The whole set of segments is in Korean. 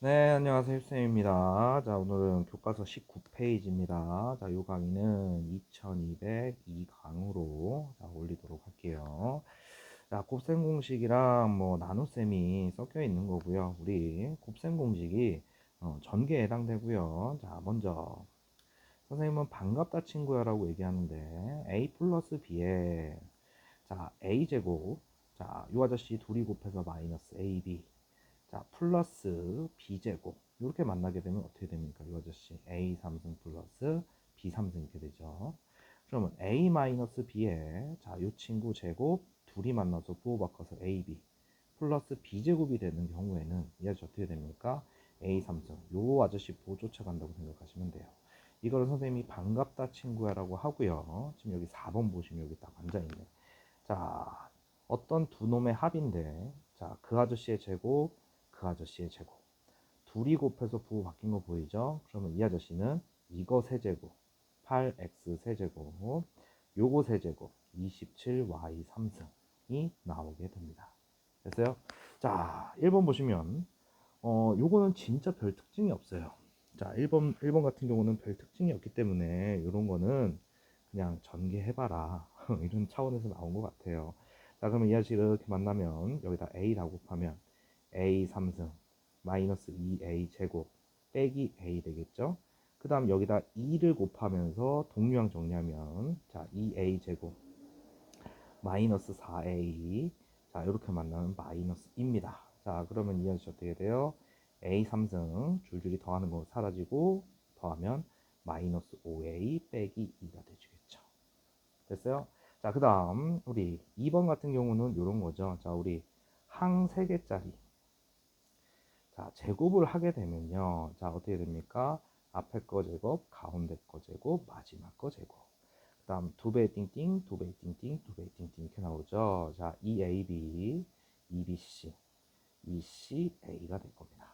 네, 안녕하세요. 쌤입니다. 자, 오늘은 교과서 19페이지입니다. 자, 요 강의는 2202강으로 올리도록 할게요. 자, 곱셈 공식이랑 뭐 나눗셈이 섞여 있는 거고요. 우리 곱셈 공식이 전개에 해당되고요. 자, 먼저 선생님은 반갑다 친구야 라고 얘기하는데 a 플러스 b에 자, a제곱 자, 요 아저씨 둘이 곱해서 마이너스 ab 자, 플러스 b제곱 이렇게 만나게 되면 어떻게 됩니까? 이 아저씨 a 3승 플러스 b 3승 이렇게 되죠. 그러면 a 마이너스 b에 자, 이 친구 제곱 둘이 만나서 부호 바꿔서 ab 플러스 b제곱이 되는 경우에는 이 아저씨 어떻게 됩니까? a 3승 요 아저씨 부호 쫓아간다고 생각하시면 돼요. 이거를 선생님이 반갑다 친구야 라고 하고요. 지금 여기 4번 보시면 여기 딱 앉아있네. 자, 어떤 두 놈의 합인데 자, 그 아저씨의 제곱 그 아저씨의 제곱 둘이 곱해서 부호 바뀐 거 보이죠? 그러면 이 아저씨는 이거 세제곱 8x 세제곱 요거 세제곱 27y 3승이 나오게 됩니다. 됐어요? 자, 1번 보시면 요거는 진짜 별 특징이 없어요. 자, 1번 같은 경우는 별 특징이 없기 때문에 이런 거는 그냥 전개해봐라 이런 차원에서 나온 것 같아요. 자, 그러면 이 아저씨 이렇게 만나면 여기다 a라고 곱하면 a 3승 마이너스 2a 제곱 빼기 a 되겠죠. 그 다음 여기다 2를 곱하면서 동류항 정리하면 자 2a 제곱 마이너스 4a 자 이렇게 만나면 마이너스입니다. 자 그러면 이 아저씨 어떻게 돼요? a 3승 줄줄이 더하는 거 사라지고 더하면 마이너스 5a 빼기 2가 되주겠죠. 됐어요? 자 그 다음 우리 2번 같은 경우는 이런 거죠. 자 우리 항 3개짜리 자, 제곱을 하게 되면요. 자, 어떻게 됩니까? 앞에 거 제곱, 가운데 거 제곱, 마지막 거 제곱. 그 다음 두 배 띵띵, 두 배 띵띵, 두 배 띵띵 이렇게 나오죠. 자, 2AB, 2BC, 2CA가 될 겁니다.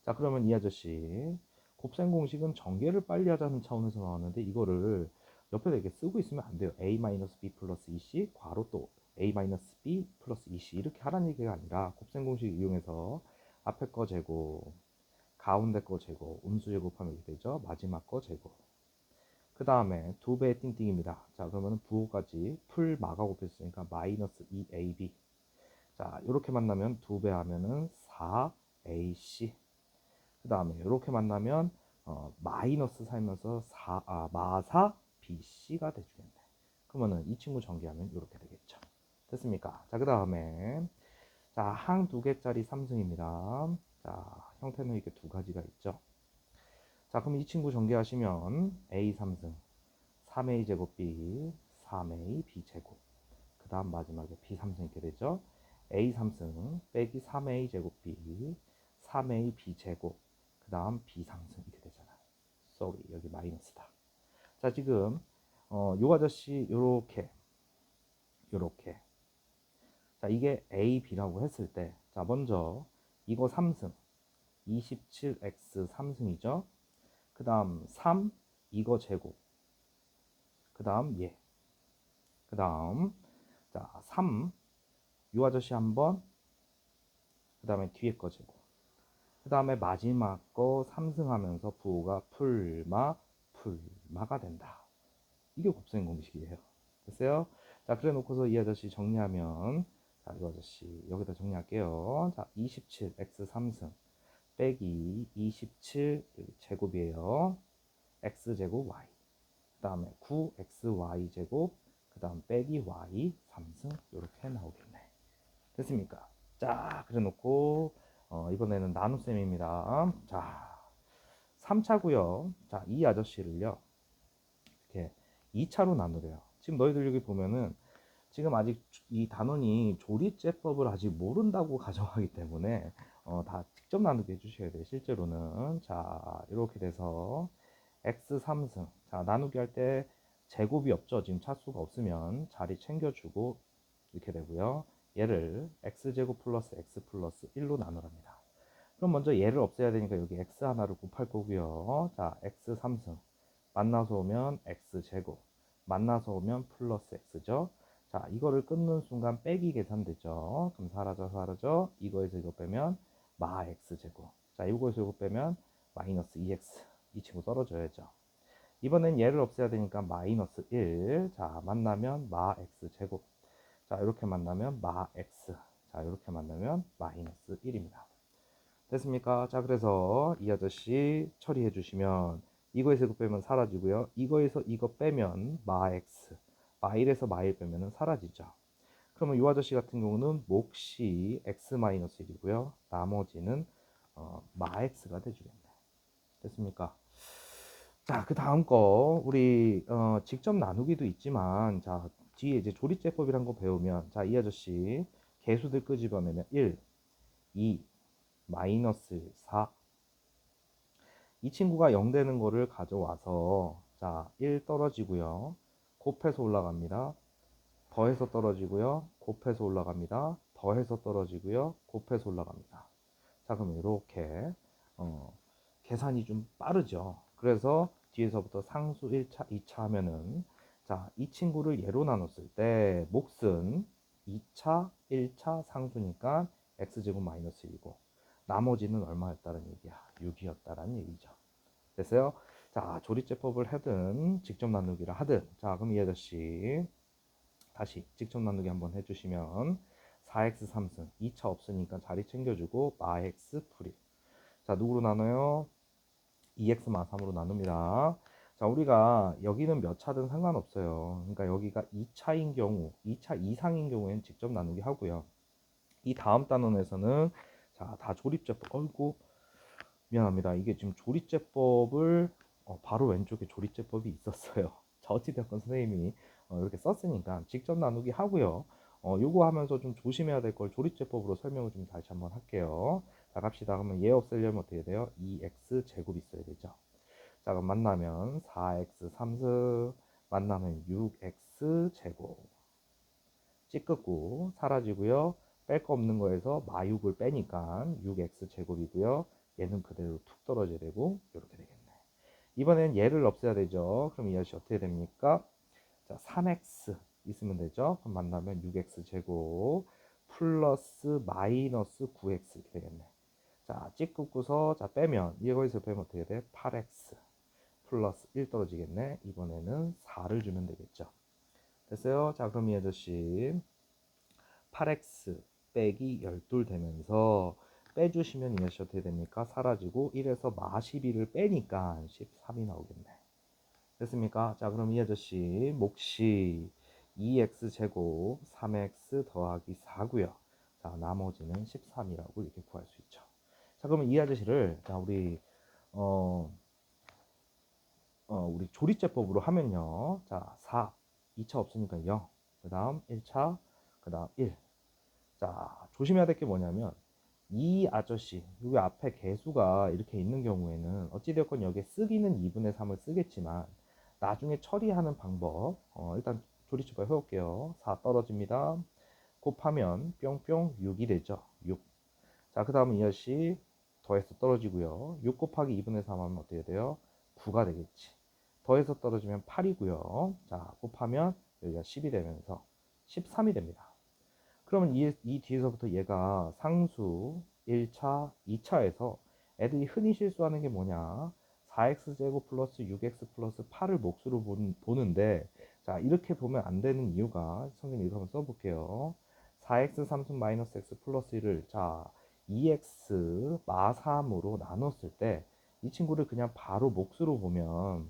자, 그러면 이 아저씨 곱셈 공식은 전개를 빨리 하자는 차원에서 나왔는데 이거를 옆에다 이렇게 쓰고 있으면 안 돼요. A-B 플러스 2C 괄호 또 A-B 플러스 2C 이렇게 하라는 얘기가 아니라 곱셈 공식 이용해서 앞에 거 제곱, 가운데 거 제곱, 음수 제곱하면 이렇게 되죠. 마지막 거 제곱. 그 다음에 두 배 띵띵입니다. 자, 그러면 부호까지 풀 마가 곱했으니까 마이너스 2ab. 자, 이렇게 만나면 두 배 하면은 4ac. 그 다음에 이렇게 만나면 마이너스 살면서 마사 bc가 돼주겠네. 그러면은 이 친구 전개하면 이렇게 되겠죠. 됐습니까? 자, 그 다음에 자, 항 두 개짜리 3승입니다. 자, 형태는 이렇게 두 가지가 있죠. 자, 그럼 이 친구 전개하시면 A 3승, 3A 제곱 B, 3A B 제곱. 그 다음 마지막에 B 3승 이렇게 되죠. A 3승 빼기 3A 제곱 B, 3A B 제곱. 그 다음 B 3승 이렇게 되잖아요. sorry, 여기 마이너스다. 자, 지금 요 아저씨 요렇게 자, 이게 A, B라고 했을 때, 자, 먼저 이거 3승, 27x 3승이죠. 그 다음 3, 이거 제곱. 그 다음 얘. 그 다음, 자, 3, 요 아저씨 한번, 그 다음에 뒤에 거 제곱. 그 다음에 마지막 거 3승 하면서 부호가 풀마가 된다. 이게 곱셈 공식이에요. 됐어요? 자, 그래 놓고서 이 아저씨 정리하면, 자, 이 아저씨 여기다 정리할게요. 자, 27x 3승. 빼기 27 제곱이에요. x제곱 y. 그 다음에 9xy 제곱. 그 다음 빼기 y 3승 이렇게 나오겠네. 됐습니까? 자, 그래 놓고 이번에는 나눗셈입니다. 자, 3차고요. 자, 이 아저씨를요. 이렇게 2차로 나누래요. 지금 너희들 여기 보면은 지금 아직 이 단원이 조리제법을 아직 모른다고 가정하기 때문에 다 직접 나누게 해주셔야 돼요. 실제로는 자 이렇게 돼서 x 3승 자 나누기 할 때 제곱이 없죠. 지금 차수가 없으면 자리 챙겨주고 이렇게 되고요. 얘를 x제곱 플러스 x 플러스 1로 나누랍니다. 그럼 먼저 얘를 없애야 되니까 여기 x 하나를 곱할 거고요. 자 x 3승 만나서 오면 x제곱 만나서 오면 플러스 x죠. 자, 이거를 끊는 순간 빼기 계산되죠. 그럼 사라져. 이거에서 이거 빼면 마 x제곱. 자, 이거에서 이거 빼면 마이너스 2x. 이 친구 떨어져야죠. 이번엔 얘를 없애야 되니까 마이너스 1. 자, 만나면 마 x 제곱. 자, 이렇게 만나면 마 x. 자, 이렇게 만나면 마이너스 1입니다. 됐습니까? 자, 그래서 이 아저씨 처리해 주시면 이거에서 이거 빼면 사라지고요. 이거에서 이거 빼면 마 x. 마 1에서 마 1 빼면 사라지죠. 그러면 이 아저씨 같은 경우는 몫이 x-1이고요. 나머지는 마 x가 돼주겠네. 됐습니까? 자, 그 다음 거 우리 직접 나누기도 있지만 자 뒤에 이제 조리제법이란 거 배우면 자 이 아저씨 개수들 끄집어내면 1, 2, 마이너스 4. 이 친구가 0 되는 거를 가져와서 자 1 떨어지고요. 곱해서 올라갑니다. 더해서 떨어지고요. 곱해서 올라갑니다. 더해서 떨어지고요. 곱해서 올라갑니다. 자, 그럼 이렇게 계산이 좀 빠르죠. 그래서 뒤에서부터 상수 1차, 2차 하면은 자, 이 친구를 예로 나눴을 때 몫은 2차, 1차 상수니까 x제곱 마이너스 1이고 나머지는 얼마였다는 얘기야? 6이었다라는 얘기죠. 됐어요? 자, 조리제법을 하든 직접 나누기를 하든 자, 그럼 이 아저씨 다시 직접 나누기 한번 해주시면 4x 3승 2차 없으니까 자리 챙겨주고 마 x 풀 1. 자, 누구로 나눠요? 2x 마 3으로 나눕니다. 자, 우리가 여기는 몇 차든 상관없어요. 그러니까 여기가 2차인 경우, 2차 이상인 경우에는 직접 나누기 하고요. 이 다음 단원에서는 자, 다 조립제법. 어이구, 미안합니다. 이게 지금 조립제법을 바로 왼쪽에 조립제법이 있었어요. 자, 어찌됐건 선생님이 이렇게 썼으니까 직접 나누기 하고요. 요거 하면서 좀 조심해야 될 걸 조립제법으로 설명을 좀 다시 한번 할게요. 자, 갑시다. 그러면 얘 없애려면 어떻게 돼요? 2x 제곱 있어야 되죠. 자, 그럼 만나면 4x 3승 만나면 6x 제곱 찌끄고 사라지고요. 뺄 거 없는 거에서 마6을 빼니까 6x 제곱이고요. 얘는 그대로 툭 떨어져야 되고 이렇게 되겠네. 이번엔 얘를 없애야 되죠. 그럼 이 아저씨 어떻게 됩니까? 자, 3x 있으면 되죠. 그럼 만나면 6x 제곱 플러스 마이너스 9x 이렇게 되겠네. 자, 찌끄고서 자 빼면 이거에서 빼면 어떻게 돼? 8x 플러스 1 떨어지겠네. 이번에는 4를 주면 되겠죠. 됐어요? 자, 그럼 이 아저씨 8x 빼기 12 되면서 빼주시면 이 아저씨 어떻게 됩니까? 사라지고 1에서 마 12를 빼니까 13이 나오겠네. 됐습니까? 자, 그럼 이 아저씨 몫이 2x 제곱 3x 더하기 4고요. 자, 나머지는 13이라고 이렇게 구할 수 있죠. 자, 그러면 이 아저씨를 자, 우리 조리제법으로 하면요. 자, 4, 2차 없으니까 0, 그 다음 1차, 그 다음 1. 자, 조심해야 될 게 뭐냐면 이 아저씨, 여기 앞에 개수가 이렇게 있는 경우에는 어찌되었건 여기에 쓰기는 2분의 3을 쓰겠지만 나중에 처리하는 방법 일단 조리제법 해볼게요. 4 떨어집니다. 곱하면 뿅뿅 6이 되죠. 6. 자, 그 다음에 이 아저씨 더해서 떨어지고요. 6 곱하기 2분의 3 하면 어떻게 돼요? 9가 되겠지. 더해서 떨어지면 8이고요. 자, 곱하면 여기가 10이 되면서 13이 됩니다. 그러면 이 뒤에서부터 얘가 상수 1차, 2차에서 애들이 흔히 실수하는 게 뭐냐? 4x제곱 플러스 6x 플러스 8을 몫으로 보는데 자, 이렇게 보면 안 되는 이유가 선생님 이거 한번 써볼게요. 4x 3승 마이너스 x 플러스 1을 자 2x 마 3으로 나눴을 때 이 친구를 그냥 바로 몫으로 보면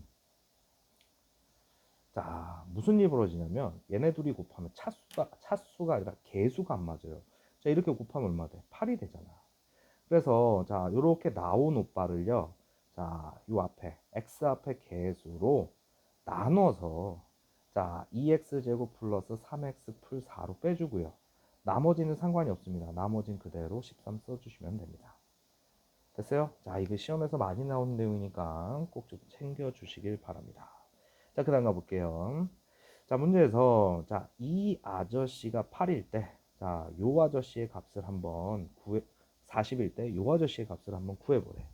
자, 무슨 일이 벌어지냐면 얘네 둘이 곱하면 차수가 아니라 개수가 안 맞아요. 자, 이렇게 곱하면 얼마 돼? 8이 되잖아. 그래서 자, 요렇게 나온 오빠를요. 자, 요 앞에 x 앞에 개수로 나눠서 자, 2x 제곱 플러스 3x 풀 4로 빼주고요. 나머지는 상관이 없습니다. 나머지는 그대로 13 써주시면 됩니다. 됐어요? 자, 이거 시험에서 많이 나오는 내용이니까 꼭 좀 챙겨주시길 바랍니다. 자, 그 다음 가볼게요. 자, 문제에서 자, 이 아저씨가 8일 때, 자, 요 아저씨의 값을 한번 40일 때 요 아저씨의 값을 한번 구해보래.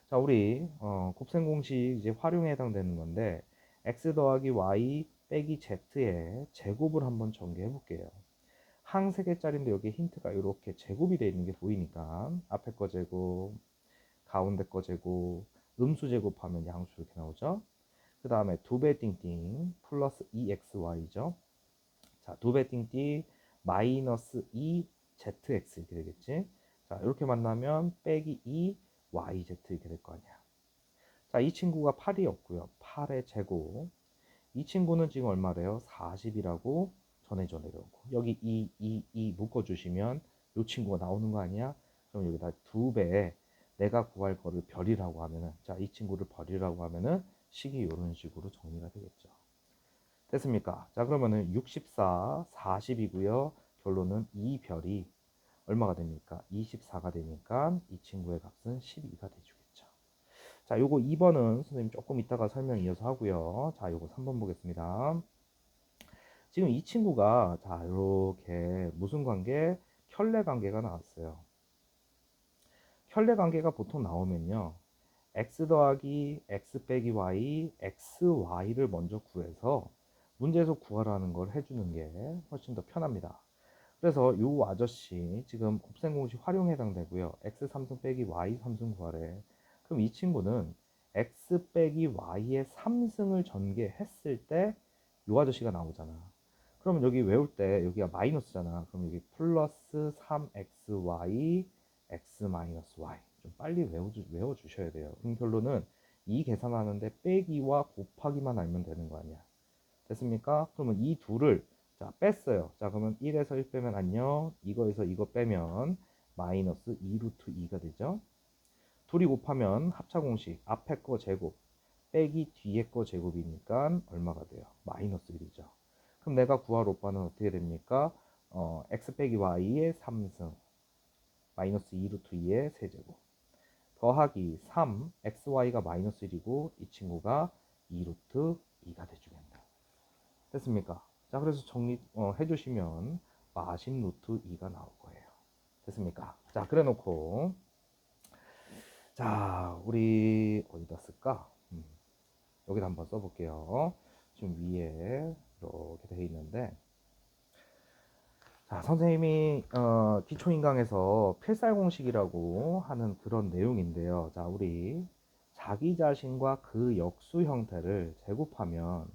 자, 우리 곱셈 공식 이제 활용에 해당되는 건데 x 더하기 y 빼기 z의 제곱을 한번 전개해 볼게요. 항 3개짜리인데 여기 힌트가 이렇게 제곱이 되어 있는 게 보이니까 앞에 거 제곱, 가운데 거 제곱, 음수 제곱하면 양수 이렇게 나오죠. 그 다음에 두 배 띵띵 플러스 2xy죠. 자, 두 배 띵띵 마이너스 2zx 이렇게 되겠지. 자, 이렇게 만나면 빼기 2yz 이렇게 될 거 아니야. 자, 이 친구가 8이었고요. 8의 제곱. 이 친구는 지금 얼마래요? 40이라고 전해져 내려오고. 여기 2 묶어주시면 이 친구가 나오는 거 아니야? 그럼 여기다 두 배, 내가 구할 거를 별이라고 하면은, 자, 이 친구를 별이라고 하면은 식이 이런 식으로 정리가 되겠죠. 됐습니까? 자, 그러면은 64, 40이고요. 결론은 이 별이 얼마가 됩니까? 24가 되니까 이 친구의 값은 12가 돼주겠죠. 자, 요거 2번은 선생님 조금 이따가 설명 이어서 하고요. 자, 요거 3번 보겠습니다. 지금 이 친구가 자, 이렇게 무슨 관계? 켤레 관계가 나왔어요. 켤레 관계가 보통 나오면요. x 더하기 x 빼기 y, xy를 먼저 구해서 문제에서 구하라는 걸 해주는 게 훨씬 더 편합니다. 그래서 요 아저씨 지금 곱셈 공식 활용에 해당되고요. x 3승 빼기 y 3승 구하래. 그럼 이 친구는 x 빼기 y의 3승을 전개했을 때 요 아저씨가 나오잖아. 그러면 여기 외울 때 여기가 마이너스잖아. 그럼 여기 플러스 3xy x 마이너스 y 좀 빨리 외워주셔야 돼요. 그럼 결론은 이 계산하는데 빼기와 곱하기만 알면 되는 거 아니야. 됐습니까? 그러면 이 둘을 자 뺐어요. 자 그러면 1에서 1 빼면 안녕. 이거에서 이거 빼면 마이너스 2 루트 2가 되죠. 둘이 곱하면 합차 공식 앞에 거 제곱 빼기 뒤에 거 제곱이니까 얼마가 돼요? 마이너스 1이죠. 그럼 내가 구할 오빠는 어떻게 됩니까? x 빼기 y의 3승 마이너스 2 루트 2의 세제곱 더하기 3 xy가 마이너스 1이고 이 친구가 2 루트 2가 돼주겠네. 됐습니까? 자, 그래서 정리 해주시면 마신 루트 2가 나올 거예요. 됐습니까? 자, 그래 놓고 자, 우리 어디다 쓸까? 여기다 한번 써볼게요. 지금 위에 이렇게 되어 있는데 자, 선생님이 기초인강에서 필살공식이라고 하는 그런 내용인데요. 자, 우리 자기 자신과 그 역수 형태를 제곱하면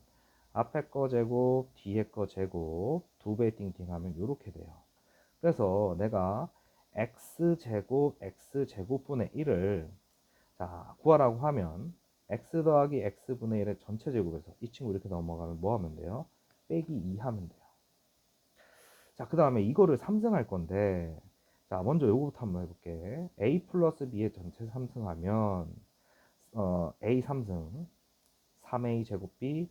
앞에 거 제곱, 뒤에 거 제곱 두 배 띵띵하면 이렇게 돼요. 그래서 내가 x제곱분의 1을 자 구하라고 하면 x 더하기 x분의 1의 전체 제곱에서 이 친구 이렇게 넘어가면 뭐 하면 돼요? 빼기 2 하면 돼요. 자, 그 다음에 이거를 3승 할 건데 자 먼저 요거부터 한번 해볼게. a 플러스 b의 전체 3승하면 a 3승 3a 제곱 b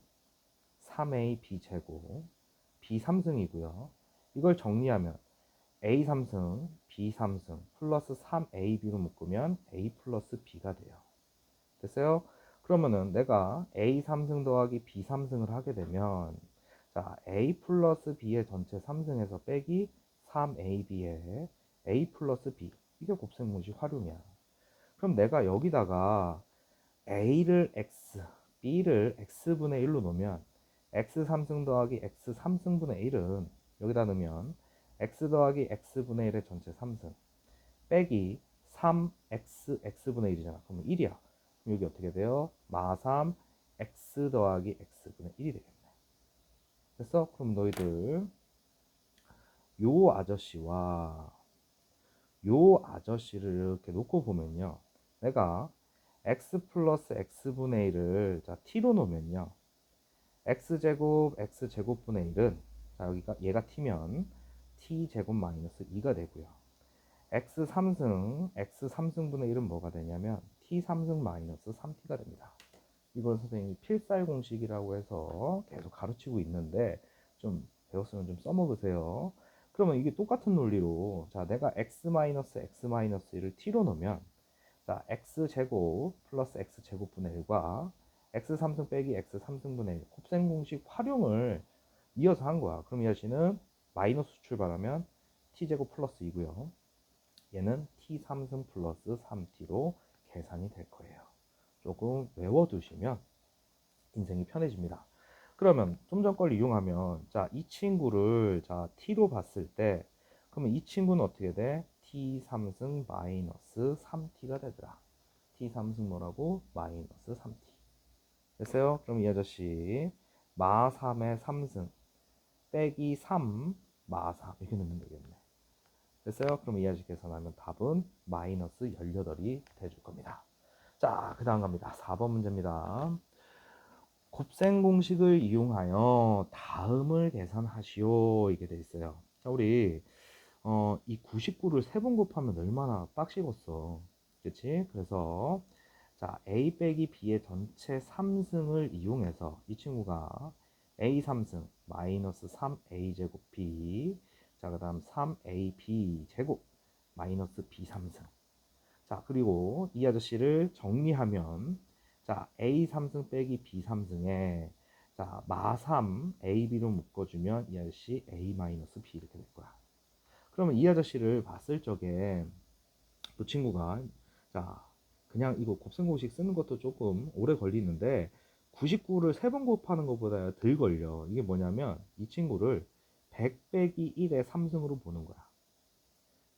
3a b 제곱 b 3승이고요. 이걸 정리하면 a 3승 b 3승 플러스 3ab로 묶으면 a 플러스 b가 돼요. 됐어요? 그러면은 내가 a 3승 더하기 b 3승을 하게 되면 자 a 플러스 b의 전체 3승에서 빼기 3ab의 a 플러스 b 이게 곱셈 공식 활용이야. 그럼 내가 여기다가 a를 x, b를 x분의 1로 놓으면 x 3승 더하기 x 3승분의 1은 여기다 넣으면 x 더하기 x분의 1의 전체 3승 빼기 3x x분의 1이잖아. 그러면 1이야. 그럼 여기 어떻게 돼요? 마3 x 더하기 x분의 1이 되겠네. 됐어? 그럼 너희들 요 아저씨와 요 아저씨를 이렇게 놓고 보면요. 내가 x 플러스 x분의 1을 자 t로 놓으면요. x제곱 x제곱분의 1은 자 여기가 얘가 t면 t제곱 마이너스 2가 되고요. x 3승분의 1은 뭐가 되냐면 t 3승 마이너스 3t가 됩니다. 이걸 선생님이 필살 공식이라고 해서 계속 가르치고 있는데 좀 배웠으면 좀 써먹으세요. 그러면 이게 똑같은 논리로 자 내가 x 마이너스 x 마이너스 1을 t로 놓으면 자 x제곱 플러스 x제곱분의 1과 x 3승 빼기 x 3승분의 1 곱셈 공식 활용을 이어서 한 거야. 그럼 이 아저씨는 마이너스 출발하면 t제곱 플러스 2고요. 얘는 t 3승 플러스 3t로 계산이 될 거예요. 조금 외워두시면 인생이 편해집니다. 그러면 좀 전 걸 이용하면 자 이 친구를 자 t로 봤을 때 그러면 이 친구는 어떻게 돼? t 3승 마이너스 3t가 되더라. t 3승 뭐라고? 마이너스 3t. 됐어요? 그럼 이 아저씨 마 3의 3승 빼기 3 마 3 이렇게 넣으면 되겠네. 됐어요? 그럼 이 아저씨 계산하면 답은 마이너스 18이 돼줄 겁니다. 자, 그 다음 갑니다. 4번 문제입니다. 곱셈 공식을 이용하여 다음을 계산하시오. 이게 돼 있어요. 자, 우리 이 99를 3번 곱하면 얼마나 빡시겠어. 그치? 그래서 자, a 빼기 b의 전체 3승을 이용해서 이 친구가 a 3승 마이너스 3a 제곱 b, 자, 그 다음 3ab 제곱 마이너스 b 3승. 자, 그리고 이 아저씨를 정리하면 자, a 3승 빼기 b 3승에 자, 마 3 a b로 묶어주면 이 아저씨 a 마이너스 b 이렇게 될 거야. 그러면 이 아저씨를 봤을 적에 그 친구가 자, 그냥 이거 곱셈 공식 쓰는 것도 조금 오래 걸리는데 99를 3번 곱하는 것보다 덜 걸려. 이게 뭐냐면 이 친구를 100 빼기 1의 3승으로 보는 거야.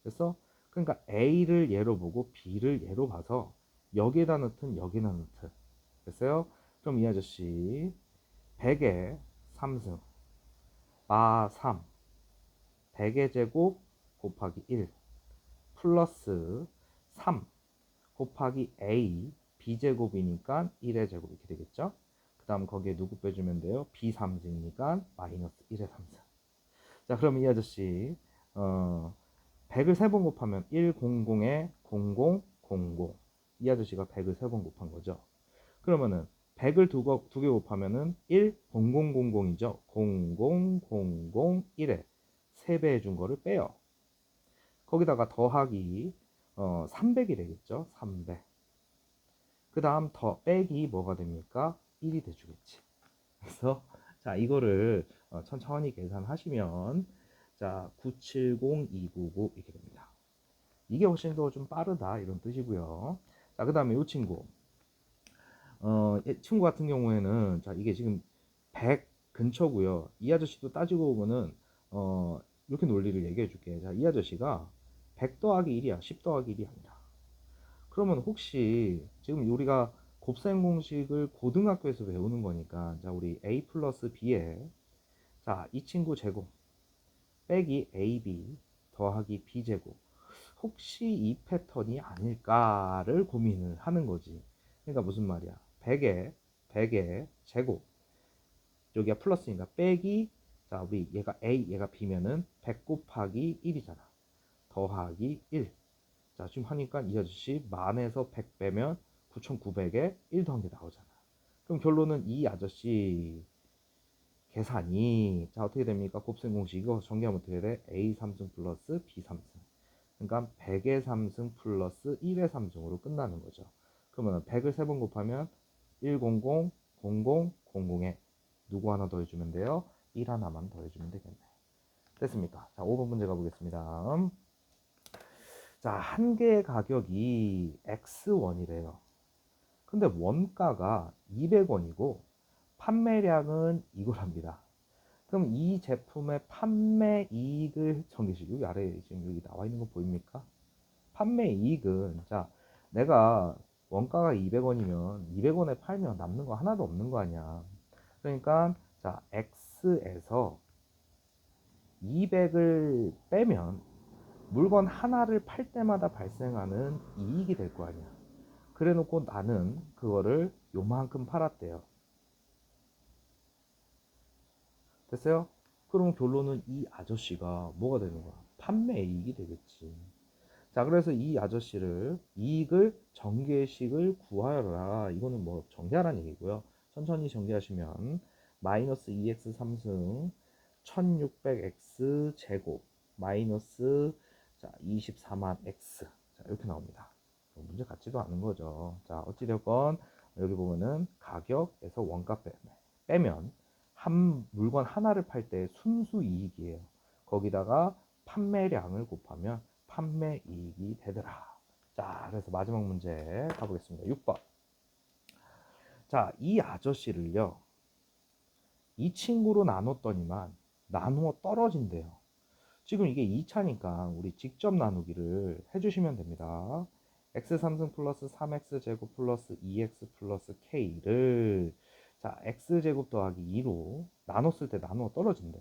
그래서 그러니까 A를 예로 보고 B를 예로 봐서 여기에다 넣든 여기에다 넣든. 됐어요? 그럼 이 아저씨 100의 3승 마 3 100의 제곱 곱하기 1 플러스 3 곱하기 A B제곱이니까 1의 제곱 이렇게 되겠죠? 그 다음 거기에 누구 빼주면 돼요? B 3승이니까 마이너스 1의 3승. 자, 그럼 이 아저씨 100을 3번 곱하면 100에 0000. 이 아저씨가 100을 3번 곱한 거죠. 그러면은 100을 두 개 곱하면은 10000이죠. 00001에 3배 해준 거를 빼요. 거기다가 더하기 300이 되겠죠. 300. 그 다음 더 빼기 뭐가 됩니까? 1이 돼주겠지. 그래서 자, 이거를 천천히 계산하시면 자, 970299 이렇게 됩니다. 이게 훨씬 더 좀 빠르다 이런 뜻이고요. 자, 그 다음에 이 친구 친구 같은 경우에는 자, 이게 지금 100 근처고요. 이 아저씨도 따지고 보면은 이렇게 논리를 얘기해 줄게. 자, 이 아저씨가 100 더하기 1이야. 10 더하기 1이 아니라. 그러면 혹시 지금 우리가 곱셈 공식을 고등학교에서 배우는 거니까 자, 우리 a 플러스 b에 자, 이 친구 제곱 빼기 ab 더하기 b 제곱 혹시 이 패턴이 아닐까를 고민을 하는 거지. 그러니까 무슨 말이야? 100에 제곱 여기가 플러스니까 빼기 자, 우리 얘가 a 얘가 b면은 100 곱하기 1이잖아. 더하기 1. 자, 지금 하니까 이 아저씨 만에서 100 빼면 9900에 1 더한 게 나오잖아. 그럼 결론은 이 아저씨 계산이 자, 어떻게 됩니까? 곱셈 공식 이거 정리하면 어떻게 돼? a 3승 플러스 b 3승. 그러니까 100의 3승 플러스 1의 3승으로 끝나는 거죠. 그러면 100을 3번 곱하면 100, 0000에 누구 하나 더 해주면 돼요? 1 하나만 더 해주면 되겠네. 됐습니까? 자, 5번 문제 가보겠습니다. 자, 한 개의 가격이 X1이래요. 근데 원가가 200원이고 판매량은 이거랍니다. 그럼 이 제품의 판매 이익을 정해주시고 여기 아래에 지금 여기 나와 있는 거 보입니까? 판매 이익은 자, 내가 원가가 200원이면 200원에 팔면 남는 거 하나도 없는 거 아니야. 그러니까 자, X에서 200을 빼면 물건 하나를 팔 때마다 발생하는 이익이 될 거 아니야. 그래 놓고 나는 그거를 요만큼 팔았대요. 됐어요? 그럼 결론은 이 아저씨가 뭐가 되는 거야? 판매 이익이 되겠지. 자, 그래서 이 아저씨를 이익을 전개식을 구하여라. 이거는 뭐 정리하라는 얘기고요. 천천히 정리하시면 마이너스 2x 3승 1600x 제곱 마이너스 자 24만 x 자, 이렇게 나옵니다. 문제 같지도 않은 거죠. 자, 어찌되건 여기 보면은 가격에서 원가 빼면 한 물건 하나를 팔 때 순수 이익이에요. 거기다가 판매량을 곱하면 판매 이익이 되더라. 자, 그래서 마지막 문제 가보겠습니다. 6번. 자, 이 아저씨를요, 이 친구로 나눴더니만 나누어 떨어진대요. 지금 이게 2차니까 우리 직접 나누기를 해주시면 됩니다. x 3승 플러스 3x 제곱 플러스 2x 플러스 k를 자 x제곱 더하기 2로 나눴을 때 나누어 떨어진대.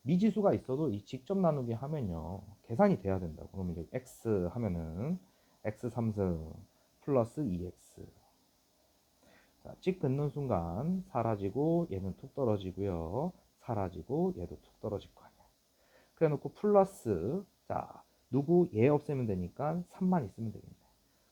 미지수가 있어도 이 직접 나누기 하면요 계산이 돼야 된다고. 그러면 이제 x 하면은 x 3승 플러스 2x 자, 찍 긋는 순간 사라지고 얘는 툭 떨어지고요. 사라지고 얘도 툭 떨어질 거 아니야. 그래 놓고 플러스 자 누구 얘 없애면 되니까 3만 있으면 되겠네.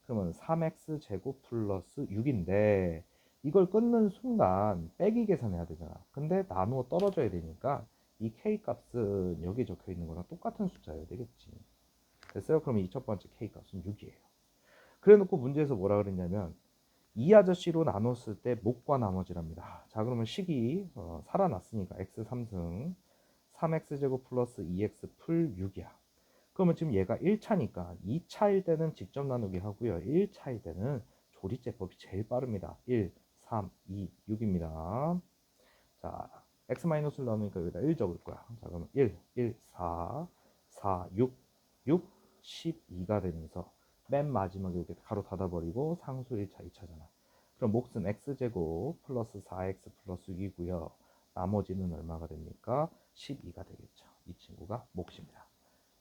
그러면 3x 제곱 플러스 6인데 이걸 끊는 순간 빼기 계산해야 되잖아. 근데 나누어 떨어져야 되니까 이 k 값은 여기 적혀 있는 거랑 똑같은 숫자여야 되겠지. 됐어요? 그러면 이 첫 번째 k 값은 6이에요. 그래 놓고 문제에서 뭐라 그랬냐면 이 아저씨로 나눴을 때 목과 나머지랍니다. 자 그러면 식이 살아났으니까 x 3승 3x 제곱 플러스 2x 풀 6이야. 그러면 지금 얘가 1차니까 2차일 때는 직접 나누기 하고요. 1차일 때는 조리제법이 제일 빠릅니다. 1, 3, 2, 6입니다. 자, x-를 나누니까 여기다 1 적을 거야. 자, 그러면 1, 1, 4, 4, 6, 6, 12가 되면서 맨 마지막에 이렇게 가로 닫아버리고 상수 1차, 2차잖아. 그럼 몫은 x제곱 플러스 4x 플러스 6이고요. 나머지는 얼마가 됩니까? 12가 되겠죠. 이 친구가 몫입니다.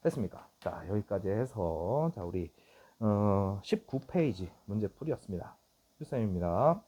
됐습니까? 자, 여기까지 해서 자 우리 19페이지 문제 풀이였습니다. 필쌤입니다.